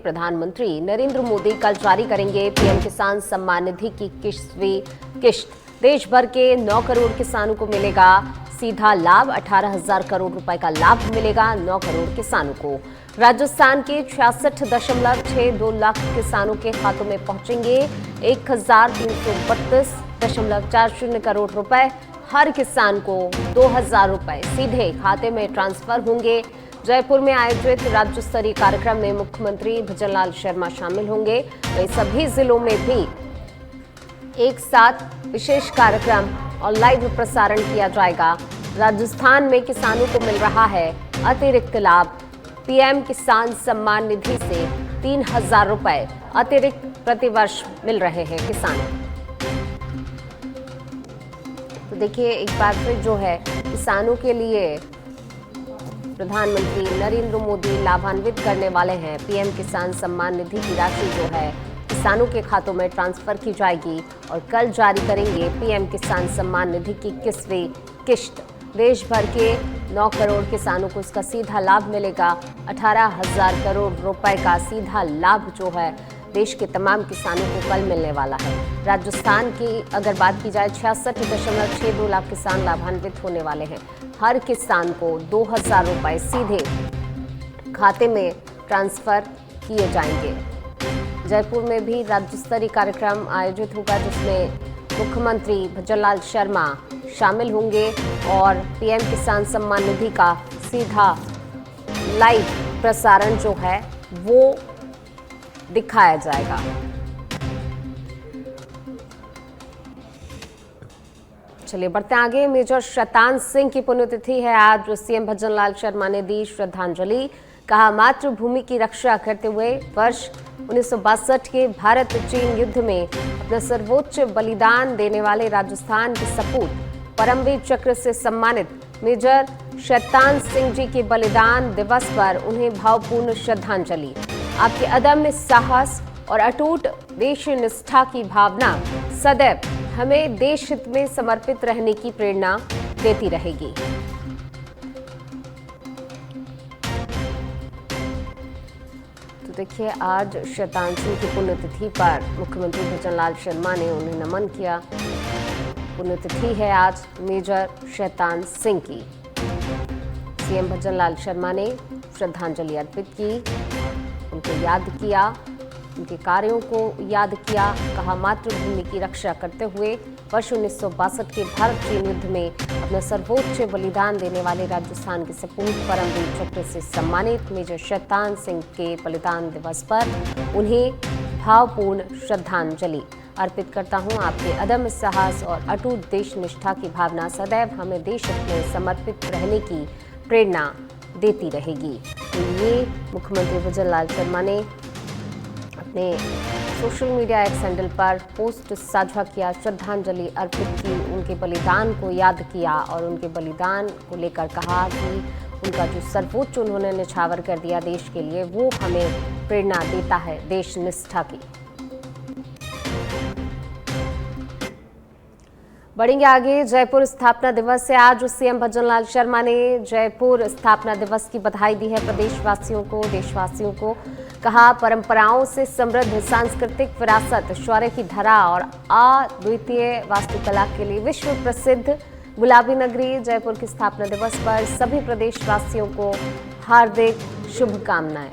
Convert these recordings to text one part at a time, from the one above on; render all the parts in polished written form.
प्रधानमंत्री नरेंद्र मोदी कल जारी करेंगे पीएम किसान सम्मान निधि की 21वीं किश्त। देश भर के 9 करोड़ किसानों को मिलेगा सीधा लाभ। 18,000 करोड़ रुपए का लाभ मिलेगा 9 करोड़ किसानों को। राजस्थान के 66.62 लाख किसानों के खातों में पहुंचेंगे 1,332.40 करोड़ रुपए। हर किसान को 2,000 रुपए सीधे खाते में ट्रांसफर होंगे। जयपुर में आयोजित राज्य स्तरीय कार्यक्रम में मुख्यमंत्री भजनलाल शर्मा शामिल होंगे। वहीं सभी जिलों में भी एक साथ विशेष कार्यक्रम और लाइव प्रसारण किया जाएगा। राजस्थान में किसानों को मिल रहा है अतिरिक्त लाभ। पीएम किसान सम्मान निधि से 3,000 रुपए अतिरिक्त प्रतिवर्ष मिल रहे हैं किसानों। तो देखिए एक बार फिर जो है किसानों के लिए प्रधानमंत्री नरेंद्र मोदी लाभान्वित करने वाले हैं। पीएम किसान सम्मान निधि की राशि जो है किसानों के खातों में ट्रांसफर की जाएगी और कल जारी करेंगे पीएम किसान सम्मान निधि की 21वीं किश्त। देश भर के 9 करोड़ किसानों को इसका सीधा लाभ मिलेगा। 18,000 करोड़ रुपए का सीधा लाभ जो है देश के तमाम किसानों को कल मिलने वाला है। राजस्थान की अगर बात की जाए 66.62 लाख किसान लाभान्वित होने वाले हैं। हर किसान को 2,000 रुपए सीधे खाते में ट्रांसफर किए जाएंगे। जयपुर में भी राज्य स्तरीय कार्यक्रम आयोजित होगा जिसमें मुख्यमंत्री भजनलाल शर्मा शामिल होंगे और पीएम किसान सम्मान निधि का सीधा लाइव प्रसारण जो है वो दिखाया जाएगा। चलिए बढ़ते आगे। मेजर शैतान सिंह की पुण्यतिथि है आज। सीएम भजनलाल शर्मा ने दी श्रद्धांजलि। कहा मातृभूमि की रक्षा करते हुए वर्ष 1962 के भारत चीन युद्ध में अपना सर्वोच्च बलिदान देने वाले राजस्थान के सपूत परमवीर चक्र से सम्मानित मेजर शैतान सिंह जी के बलिदान दिवस पर उन्हें भावपूर्ण श्रद्धांजलि। आपके अदम्य साहस और अटूट देश निष्ठा की भावना सदैव हमें देश हित में समर्पित रहने की प्रेरणा देती रहेगी। तो देखिए आज शैतान सिंह की पुण्यतिथि पर मुख्यमंत्री भजनलाल शर्मा ने उन्हें नमन किया। पुण्यतिथि है आज मेजर शैतान सिंह की। सीएम भजनलाल शर्मा ने श्रद्धांजलि अर्पित की, उनको याद किया, उनके कार्यों को याद किया। कहा मातृभूमि की रक्षा करते हुए वर्ष 1962 के भारत चीन युद्ध में अपना सर्वोच्च बलिदान देने वाले राजस्थान के सपूत परमवीर चक्र से सम्मानित मेजर शैतान सिंह के बलिदान दिवस पर उन्हें भावपूर्ण श्रद्धांजलि अर्पित करता हूं। आपके अदम्य साहस और अटूट देश निष्ठा की भावना सदैव हमें देश में समर्पित रहने की प्रेरणा देती रहेगी। तो ये मुख्यमंत्री भजनलाल शर्मा ने अपने सोशल मीडिया एक्स हैंडल पर पोस्ट साझा किया, श्रद्धांजलि अर्पित की, उनके बलिदान को याद किया और उनके बलिदान को लेकर कहा कि उनका जो सर्वोच्च उन्होंने न्यौछावर कर दिया देश के लिए वो हमें प्रेरणा देता है देश निष्ठा की। बढ़ेंगे आगे। जयपुर स्थापना दिवस से आज सीएम भजनलाल शर्मा ने जयपुर स्थापना दिवस की बधाई दी है प्रदेशवासियों को, देशवासियों को। कहा परंपराओं से समृद्ध सांस्कृतिक विरासत, शौर्य की धरा और अद्वितीय वास्तुकला के लिए विश्व प्रसिद्ध गुलाबी नगरी जयपुर की स्थापना दिवस पर सभी प्रदेशवासियों को हार्दिक शुभकामनाएं।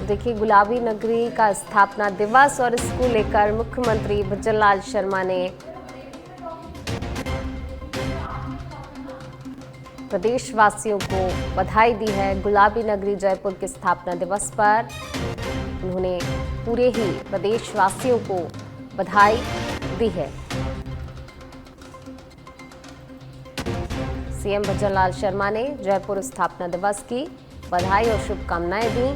देखिए गुलाबी नगरी का स्थापना दिवस और इसको लेकर मुख्यमंत्री भजनलाल शर्मा ने प्रदेशवासियों को बधाई दी है। गुलाबी नगरी जयपुर के स्थापना दिवस पर उन्होंने पूरे ही प्रदेशवासियों को बधाई दी है। सीएम भजनलाल शर्मा ने जयपुर स्थापना दिवस की बधाई और शुभकामनाएं दी।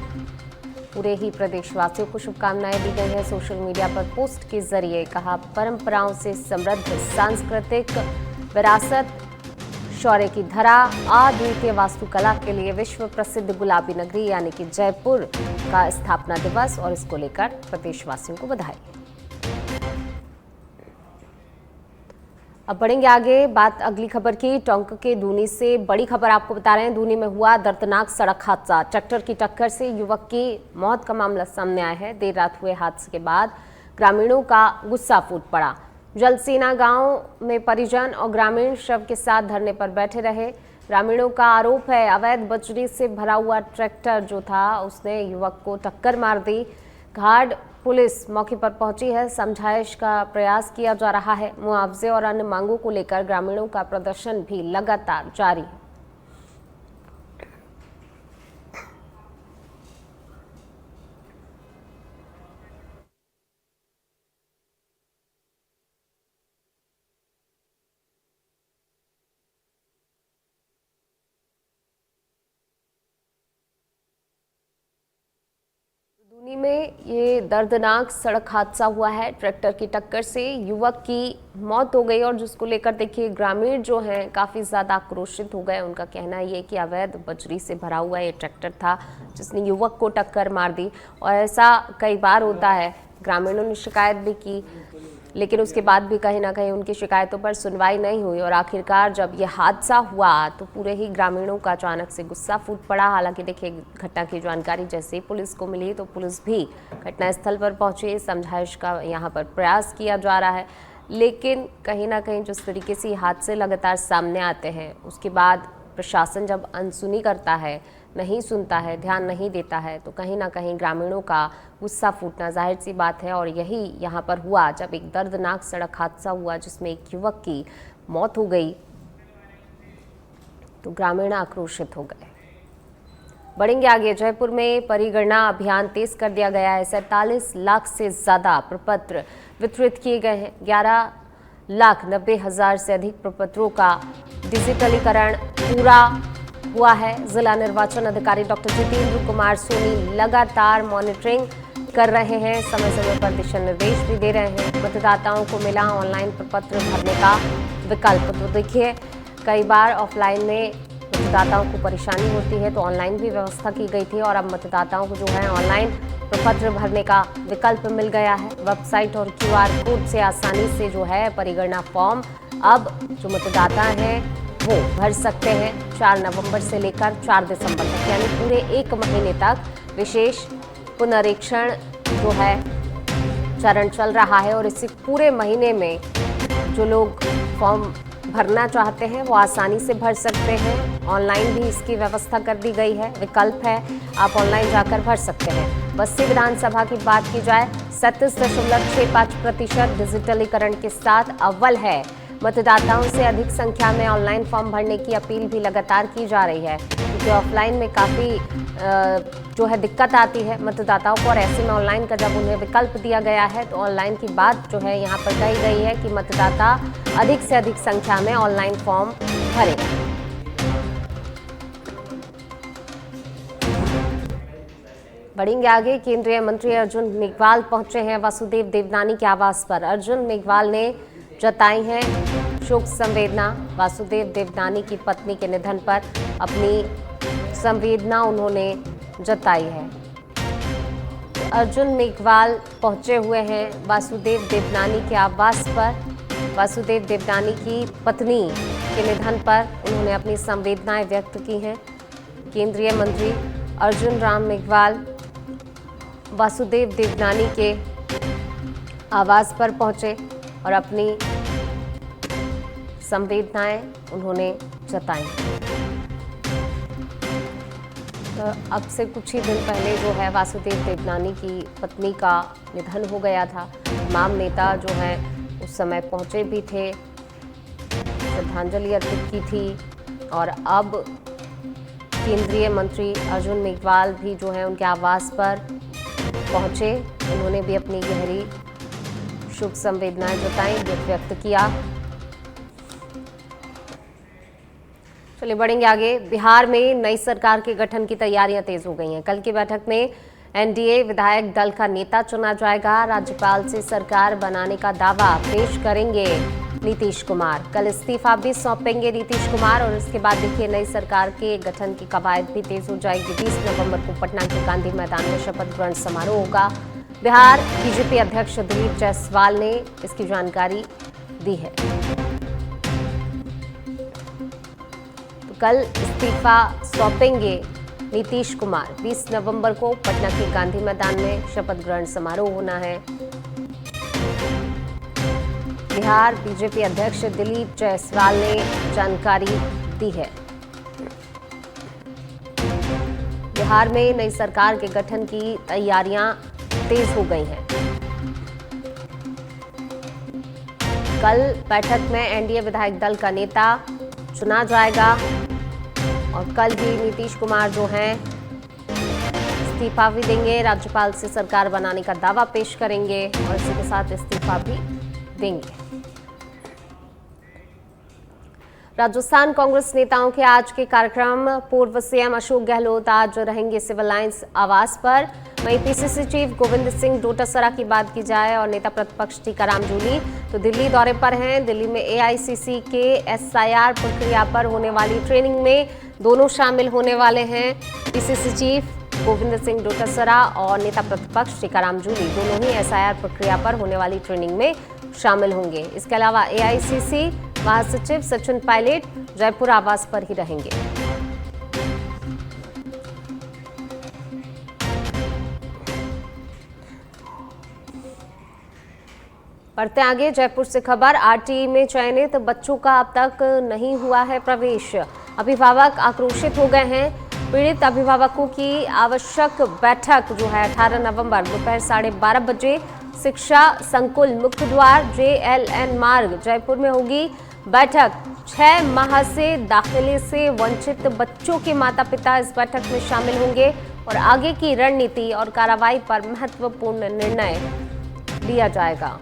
पूरे ही प्रदेशवासियों को शुभकामनाएं दी गई है। सोशल मीडिया पर पोस्ट के जरिए कहा परंपराओं से समृद्ध सांस्कृतिक विरासत, शौर्य की धरा, अद्वितीय वास्तुकला के लिए विश्व प्रसिद्ध गुलाबी नगरी यानी कि जयपुर का स्थापना दिवस और इसको लेकर प्रदेशवासियों को बधाई। अब बढ़ेंगे आगे, बात अगली खबर की। टोंक के दूनी से बड़ी खबर आपको बता रहे हैं। दूनी में हुआ दर्दनाक सड़क हादसा, ट्रैक्टर की टक्कर से युवक की मौत का मामला सामने आया है। देर रात हुए हादसे के बाद ग्रामीणों का गुस्सा फूट पड़ा। जलसीना गांव में परिजन और ग्रामीण शव के साथ धरने पर बैठे रहे। ग्रामीणों का आरोप है अवैध बजरी से भरा हुआ ट्रैक्टर जो था उसने युवक को टक्कर मार दी। घाट पुलिस मौके पर पहुंची है, समझाइश का प्रयास किया जा रहा है। मुआवजे और अन्य मांगों को लेकर ग्रामीणों का प्रदर्शन भी लगातार जारी है। दूनी में ये दर्दनाक सड़क हादसा हुआ है। ट्रैक्टर की टक्कर से युवक की मौत हो गई और जिसको लेकर देखिए ग्रामीण जो हैं काफ़ी ज़्यादा आक्रोशित हो गए। उनका कहना ये कि अवैध बजरी से भरा हुआ ये ट्रैक्टर था जिसने युवक को टक्कर मार दी। और ऐसा कई बार होता है, ग्रामीणों ने शिकायत भी की, लेकिन उसके बाद भी कहीं ना कहीं उनकी शिकायतों पर सुनवाई नहीं हुई। और आखिरकार जब ये हादसा हुआ तो पूरे ही ग्रामीणों का अचानक से गुस्सा फूट पड़ा। हालांकि देखिए घटना की जानकारी जैसे ही पुलिस को मिली तो पुलिस भी घटनास्थल पर पहुंची, समझाइश का यहाँ पर प्रयास किया जा रहा है। लेकिन कहीं ना कहीं जिस तरीके से हादसे लगातार सामने आते हैं उसके बाद प्रशासन जब अनसुनी करता है, नहीं सुनता है, ध्यान नहीं देता है, तो कहीं ना कहीं ग्रामीणों का गुस्सा फूटना जाहिर सी बात है। और यही यहाँ पर हुआ जब एक दर्दनाक सड़क हादसा हुआ जिसमें एक युवक की मौत हो गई तो ग्रामीण आक्रोशित हो गए। बढ़ेंगे आगे, जयपुर में परिगणना अभियान तेज कर दिया गया है। 47 लाख से ज़्यादा प्रपत्र वितरित किए गए हैं। 11,90,000 से अधिक प्रपत्रों का डिजिटलीकरण पूरा हुआ है। जिला निर्वाचन अधिकारी डॉक्टर जितेंद्र कुमार सोनी लगातार मॉनिटरिंग कर रहे हैं, समय समय पर दिशा निर्देश भी दे रहे हैं। मतदाताओं को मिला ऑनलाइन प्रपत्र भरने का विकल्प। तो देखिए कई बार ऑफलाइन में मतदाताओं को परेशानी होती है तो ऑनलाइन भी व्यवस्था की गई थी और अब मतदाताओं को जो है ऑनलाइन प्रपत्र भरने का विकल्प मिल गया है। वेबसाइट और QR कोड से आसानी से जो है परिगणना फॉर्म अब जो मतदाता हैं वो भर सकते हैं। 4 नवंबर से लेकर 4 दिसंबर तक यानी पूरे 1 महीने तक विशेष पुनरीक्षण जो है चरण चल रहा है। और इसी पूरे महीने में जो लोग फॉर्म भरना चाहते हैं वो आसानी से भर सकते हैं। ऑनलाइन भी इसकी व्यवस्था कर दी गई है, विकल्प है, आप ऑनलाइन जाकर भर सकते हैं। बस्ती विधानसभा की बात की जाए 37.65% डिजिटलीकरण के साथ अव्वल है। मतदाताओं से अधिक संख्या में ऑनलाइन फॉर्म भरने की अपील भी लगातार की जा रही है क्योंकि ऑफलाइन में काफ़ी जो है दिक्कत आती है मतदाताओं को। और ऐसे में ऑनलाइन का जब उन्हें विकल्प दिया गया है तो ऑनलाइन की बात जो है यहाँ पर कही गई है कि मतदाता अधिक से अधिक संख्या में ऑनलाइन फॉर्म भरें। बढ़ेंगे आगे, केंद्रीय मंत्री अर्जुन मेघवाल पहुंचे हैं वासुदेव देवनानी के आवास पर। अर्जुन मेघवाल ने जताई है शोक संवेदना। वासुदेव देवनानी की पत्नी के निधन पर अपनी संवेदना उन्होंने जताई है। अर्जुन मेघवाल पहुंचे हुए हैं वासुदेव देवनानी के आवास पर। वासुदेव देवनानी की पत्नी के निधन पर उन्होंने अपनी संवेदनाएं व्यक्त की हैं। केंद्रीय मंत्री अर्जुन राम मेघवाल वासुदेव देवनानी के आवास पर पहुंचे और अपनी संवेदनाएं उन्होंने जताई। तो अब से कुछ ही दिन पहले जो है वासुदेव देवनानी की पत्नी का निधन हो गया था। तमाम नेता जो हैं उस समय पहुंचे भी थे, श्रद्धांजलि अर्पित की थी। और अब केंद्रीय मंत्री अर्जुन मेघवाल भी जो है उनके आवास पर पहुंचे, उन्होंने भी अपनी गहरी शोक संवेदनाएं जताई, दुख व्यक्त किया। चलिए बढ़ेंगे आगे, बिहार में नई सरकार के गठन की तैयारियां तेज हो गई हैं। कल की बैठक में NDA विधायक दल का नेता चुना जाएगा। राज्यपाल से सरकार बनाने का दावा पेश करेंगे नीतीश कुमार। कल इस्तीफा भी सौंपेंगे नीतीश कुमार और इसके बाद देखिए नई सरकार के गठन की कवायद भी तेज हो जाएगी। 20 नवंबर को पटना के गांधी मैदान में शपथ ग्रहण समारोह होगा। बिहार BJP अध्यक्ष दिलीप जायसवाल ने इसकी जानकारी दी है। कल इस्तीफा सौंपेंगे नीतीश कुमार। 20 नवंबर को पटना के गांधी मैदान में शपथ ग्रहण समारोह होना है। बिहार बीजेपी अध्यक्ष दिलीप जायसवाल ने जानकारी दी है। बिहार में नई सरकार के गठन की तैयारियां तेज हो गई हैं। कल बैठक में एनडीए विधायक दल का नेता चुना जाएगा और कल भी नीतीश कुमार जो हैं इस्तीफा भी देंगे, राज्यपाल से सरकार बनाने का दावा पेश करेंगे और इसी के साथ इस्तीफा भी देंगे। राजस्थान कांग्रेस नेताओं के आज के कार्यक्रम। पूर्व सीएम अशोक गहलोत आज रहेंगे सिविल लाइंस आवास पर। वहीं पीसीसी चीफ गोविंद सिंह डोटासरा की बात की जाए और नेता प्रतिपक्ष टीकाराम जूली तो दिल्ली दौरे पर हैं। दिल्ली में एआईसीसी के एसआईआर प्रक्रिया पर होने वाली ट्रेनिंग में दोनों शामिल होने वाले हैं। पीसीसी चीफ गोविंद सिंह डोटासरा और नेता प्रतिपक्ष टीकाराम जूली दोनों ही एसआईआर प्रक्रिया पर होने वाली ट्रेनिंग में शामिल होंगे। इसके अलावा एआईसीसी महासचिव सचिन पायलट जयपुर आवास पर ही रहेंगे। बढ़ते आगे, जयपुर से खबर। आरटीई में चयनित बच्चों का अब तक नहीं हुआ है प्रवेश। अभिभावक आक्रोशित हो गए हैं। पीड़ित अभिभावकों की आवश्यक बैठक जो है 18 नवंबर दोपहर 12:30 बजे शिक्षा संकुल मुख्य द्वार JLN मार्ग जयपुर में होगी। बैठक 6 माह से दाखिले से वंचित बच्चों के माता पिता इस बैठक में शामिल होंगे और आगे की रणनीति और कार्रवाई पर महत्वपूर्ण निर्णय लिया जाएगा।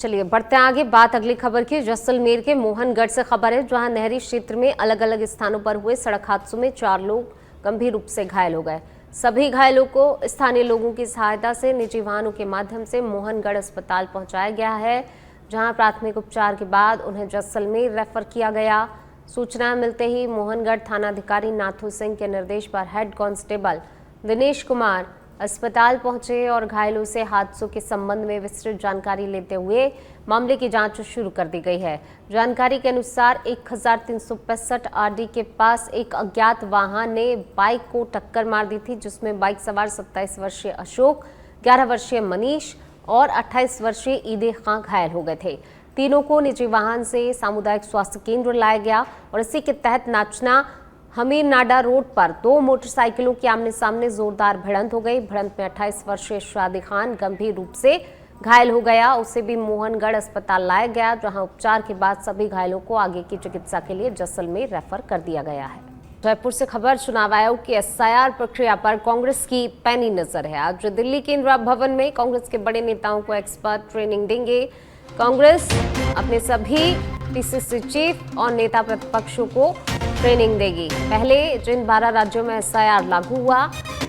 चलिए बढ़ते हैं आगे, बात अगली खबर की। जैसलमेर के मोहनगढ़ से खबर है, जहां नहरी क्षेत्र में अलग अलग स्थानों पर हुए सड़क हादसों में 4 लोग गंभीर रूप से घायल हो गए। सभी घायलों को स्थानीय लोगों की सहायता से निजी वाहनों के माध्यम से मोहनगढ़ अस्पताल पहुंचाया गया है, जहां प्राथमिक उपचार के बाद उन्हें जैसलमेर रेफर किया गया। सूचना मिलते ही मोहनगढ़ थानाधिकारी नाथू सिंह के निर्देश पर हेड कांस्टेबल दिनेश कुमार अस्पताल पहुंचे और घायलों से हादसों के संबंध में विस्तृत जानकारी लेते हुए मामले की जांच शुरू कर दी गई है। जानकारी के अनुसार 1365 आरडी के पास एक अज्ञात वाहन ने बाइक को टक्कर मार दी थी, जिसमें बाइक सवार 27 वर्षीय अशोक, 11 वर्षीय मनीष और 28 वर्षीय ईदे खां घायल हो गए थे। तीनों को निजी वाहन से सामुदायिक स्वास्थ्य केंद्र लाया गया और इसी के तहत नाचना हमीर नाडा रोड पर 2 मोटरसाइकिलों के आमने सामने जोरदार भिड़ंत हो गई। भिड़ंत में 28 वर्षीय शादी खान गंभीर रूप से घायल हो गया। उसे भी मोहनगढ़ अस्पताल लाया गया, जहां उपचार के बाद सभी घायलों को आगे की चिकित्सा के लिए जैसलमेर रेफर कर दिया गया है। जयपुर से खबर। चुनाव आयोग की एसआईआर प्रक्रिया पर कांग्रेस की पैनी नजर है। आज दिल्ली के इंदिरा भवन में कांग्रेस के बड़े नेताओं को एक्सपर्ट ट्रेनिंग देंगे। कांग्रेस अपने सभी पीसीसी चीफ और नेता प्रतिपक्षों को ट्रेनिंग देगी। पहले जिन 12 राज्यों में एसआईआर लागू हुआ,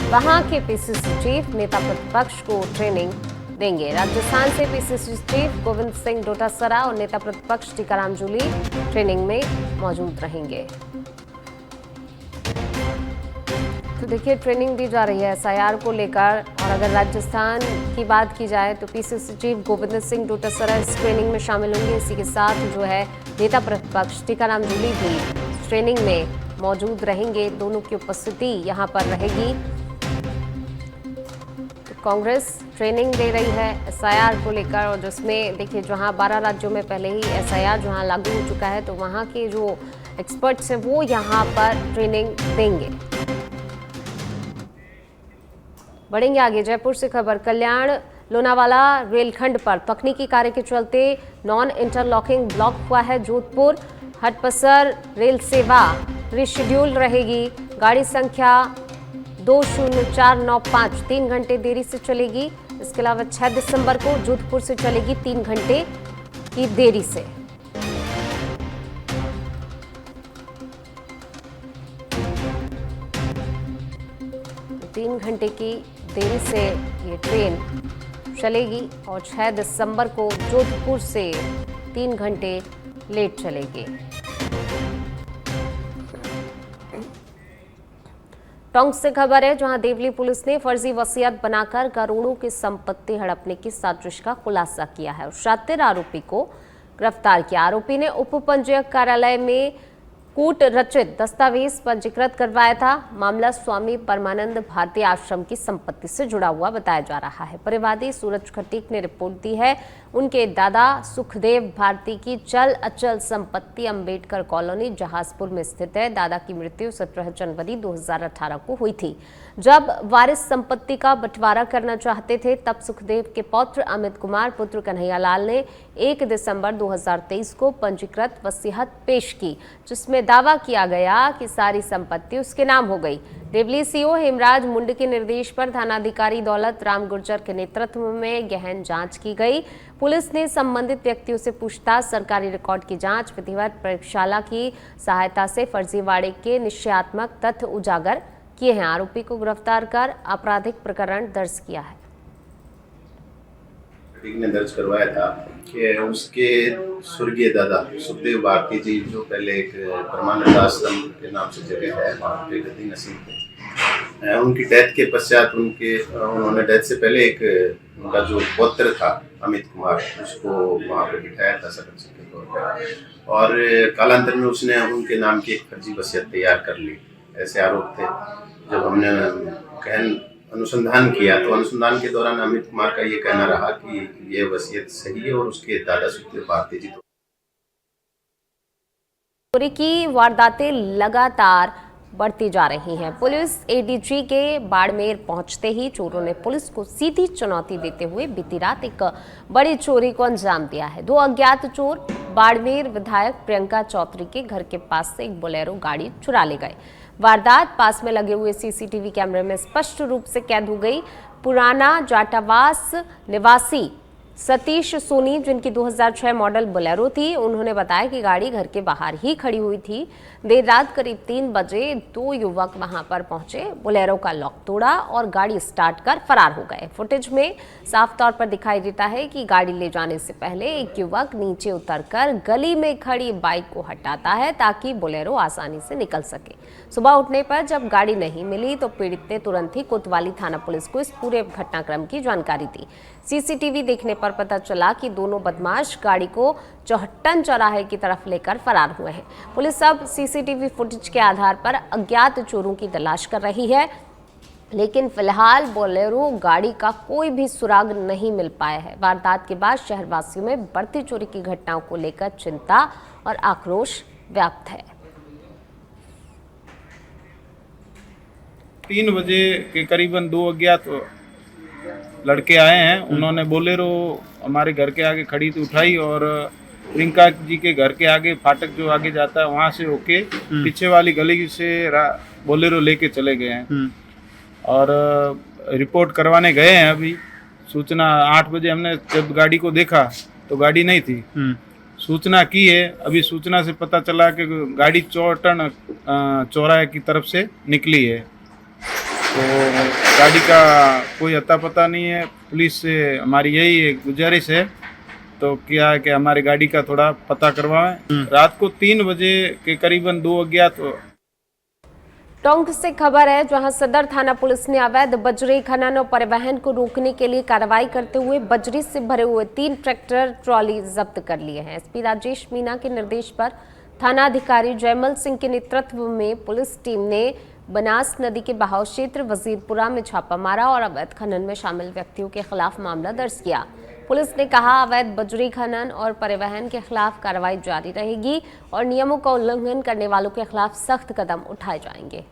वहां के पीसीसी चीफ नेता प्रतिपक्ष को ट्रेनिंग देंगे। राजस्थान से पीसीसी चीफ गोविंद सिंह डोटासरा और नेता प्रतिपक्ष टीकाराम जूली ट्रेनिंग में मौजूद रहेंगे। तो देखिए, ट्रेनिंग दी जा रही है एसआईआर को लेकर। और अगर राजस्थान की बात की जाए तो पीसीसी चीफ गोविंद सिंह डोटासरा इस ट्रेनिंग में शामिल होंगे। इसी के साथ जो है नेता प्रतिपक्ष टीकाराम जूली भी ट्रेनिंग में मौजूद रहेंगे। दोनों की उपस्थिति यहां पर रहेगी। तो कांग्रेस ट्रेनिंग दे रही है एसआईआर को लेकर, और जिसमें देखिए जहां 12 राज्यों में पहले ही एसआईआर जहां लागू हो चुका है, तो वहां के जो एक्सपर्ट्स हैं वो यहां पर ट्रेनिंग देंगे। बढ़ेंगे आगे, जयपुर से खबर। कल्याण लोनावाला रेलखंड पर तकनीकी कार्य के चलते नॉन इंटरलॉकिंग ब्लॉक हुआ है। जोधपुर हटपसर रेल सेवा रिशेड्यूल रहेगी। गाड़ी संख्या 20495 3 घंटे देरी से चलेगी। इसके अलावा 6 दिसंबर को जोधपुर से चलेगी 3 घंटे की देरी से। तो 3 घंटे की देरी से ये ट्रेन चलेगी और 6 दिसंबर को जोधपुर से 3 घंटे लेट चलेगी। टोंक से खबर है, जहां देवली पुलिस ने फर्जी वसीयत बनाकर करोड़ों की संपत्ति हड़पने की साजिश का खुलासा किया है और शातिर आरोपी को गिरफ्तार किया। आरोपी ने उप पंजीयक कार्यालय में कूट रचित दस्तावेज पंजीकृत करवाया था। मामला स्वामी परमानंद भारती आश्रम की संपत्ति से जुड़ा हुआ बताया जा रहा है। परिवादी सूरज खटीक ने रिपोर्ट दी है, उनके दादा सुखदेव भारती की चल अचल संपत्ति अंबेडकर कॉलोनी जहाजपुर में स्थित है। दादा की मृत्यु 17 जनवरी 2018 को हुई थी। जब वारिस संपत्ति का बंटवारा करना चाहते थे, तब सुखदेव के पौत्र अमित कुमार पुत्र कन्हैया लाल ने 1 दिसंबर 2023 को पंजीकृत वसीयत पेश की, जिसमें दावा किया गया कि सारी संपत्ति उसके नाम हो गई। देवली सीओ हेमराज मुंड के निर्देश पर थानाधिकारी दौलत राम गुर्जर के नेतृत्व में गहन जांच की गई। पुलिस ने संबंधित व्यक्तियों से पूछताछ, सरकारी रिकॉर्ड की जांच, विधिवत प्रयोगशाला की सहायता से फर्जीवाड़े के निश्चयात्मक तथ्य उजागर किए हैं। आरोपी को गिरफ्तार कर आपराधिक प्रकरण दर्ज किया है। ने दर्ज करवाया था कि उसके स्वर्गीय दादा सुखदेव भारती जी, जो पहले एक परमानंद आश्रम के नाम से जगह है, वहाँ पे गद्दी नसीब थे, उनकी डेथ के पश्चात उन्होंने डेथ से पहले एक उनका जो पौत्र था अमित कुमार, उसको वहाँ पे बिठाया था सरपंच के तौर पर, और कालांतर में उसने उनके नाम की एक फर्जी वसीयत तैयार कर ली। ऐसे आरोप थे। जब हमने गहन अनुसंधान किया तो अनुसंधान के दौरान अमित कुमार का ये कहना रहा कि ये वसीयत सही है और उसके दादा सुखदेव भारती जी चोरी की वारदातें लगातार बढ़ती जा रही हैं। पुलिस एडीजी के बाड़मेर पहुंचते ही चोरों ने पुलिस को सीधी चुनौती देते हुए बीती रात एक बड़ी चोरी को अंजाम दिया है। 2 अज्ञात चोर बाड़मेर विधायक प्रियंका चौधरी के घर के पास से एक बोलेरो गाड़ी चुरा ले गए। वारदात पास में लगे हुए सीसीटीवी कैमरे में स्पष्ट रूप से कैद हो गई। पुराना जाटावास निवासी सतीश सोनी, जिनकी 2006 मॉडल बोलेरो थी, उन्होंने बताया कि गाड़ी घर के बाहर ही खड़ी हुई थी। देर रात करीब 3 बजे 2 युवक वहां पर पहुंचे, बोलेरो का लॉक तोड़ा और गाड़ी स्टार्ट कर फरार हो गए। फुटेज में साफ तौर पर दिखाई देता है कि गाड़ी ले जाने से पहले एक युवक नीचे उतरकर गली में खड़ी बाइक को हटाता है ताकि बोलेरो आसानी से निकल सके। सुबह उठने पर जब गाड़ी नहीं मिली तो पीड़ित ने तुरंत ही कोतवाली थाना पुलिस को इस पूरे घटनाक्रम की जानकारी दी। सीसीटीवी देखने पर पता चला कि दोनों बदमाश गाड़ी को चौहट्टन चौराहे की तरफ लेकर फरार हुए हैं। पुलिस अब सीसीटीवी फुटेज के आधार पर अज्ञात चोरों की तलाश कर रही है, लेकिन फिलहाल बोलेरो गाड़ी का कोई भी सुराग नहीं मिल पाया है। वारदात के बाद शहरवासियों में बढ़ती चोरी की घटनाओं को लेकर चिंता और आक्रोश व्याप्त है। 3 बजे के करीबन 2 अज्ञात लड़के आए हैं। उन्होंने बोलेरो हमारे घर के आगे खड़ी थी, उठाई और प्रियंका जी के घर के आगे फाटक जो आगे जाता है वहाँ से होके पीछे वाली गली से बोलेरो लेके चले गए हैं और रिपोर्ट करवाने गए हैं। अभी सूचना 8 बजे हमने जब गाड़ी को देखा तो गाड़ी नहीं थी। सूचना की है, अभी सूचना से पता चला कि गाड़ी चौहट्टन चौराहे की तरफ से निकली है, तो गाड़ी का कोई अता पता नहीं है। पुलिस से हमारी यही गुजारिश है तो क्या है कि हमारी गाड़ी का थोड़ा पता करवाएं। रात को 3 बजे के करीबन 2 अज्ञात। टोंक से खबर है, जहां सदर थाना पुलिस ने अवैध बजरी खनन और परिवहन को रोकने के लिए कार्रवाई करते हुए बजरी से भरे हुए 3 ट्रैक्टर ट्रॉली जब्त कर लिए हैं। एसपी राजेश मीना के निर्देश पर थानाधिकारी जयमल सिंह के नेतृत्व में पुलिस टीम ने बनास नदी के बहाव क्षेत्र वजीरपुरा में छापा मारा और अवैध खनन में शामिल व्यक्तियों के खिलाफ मामला दर्ज किया। पुलिस ने कहा, अवैध बजरी खनन और परिवहन के खिलाफ कार्रवाई जारी रहेगी और नियमों का उल्लंघन करने वालों के खिलाफ सख्त कदम उठाए जाएंगे।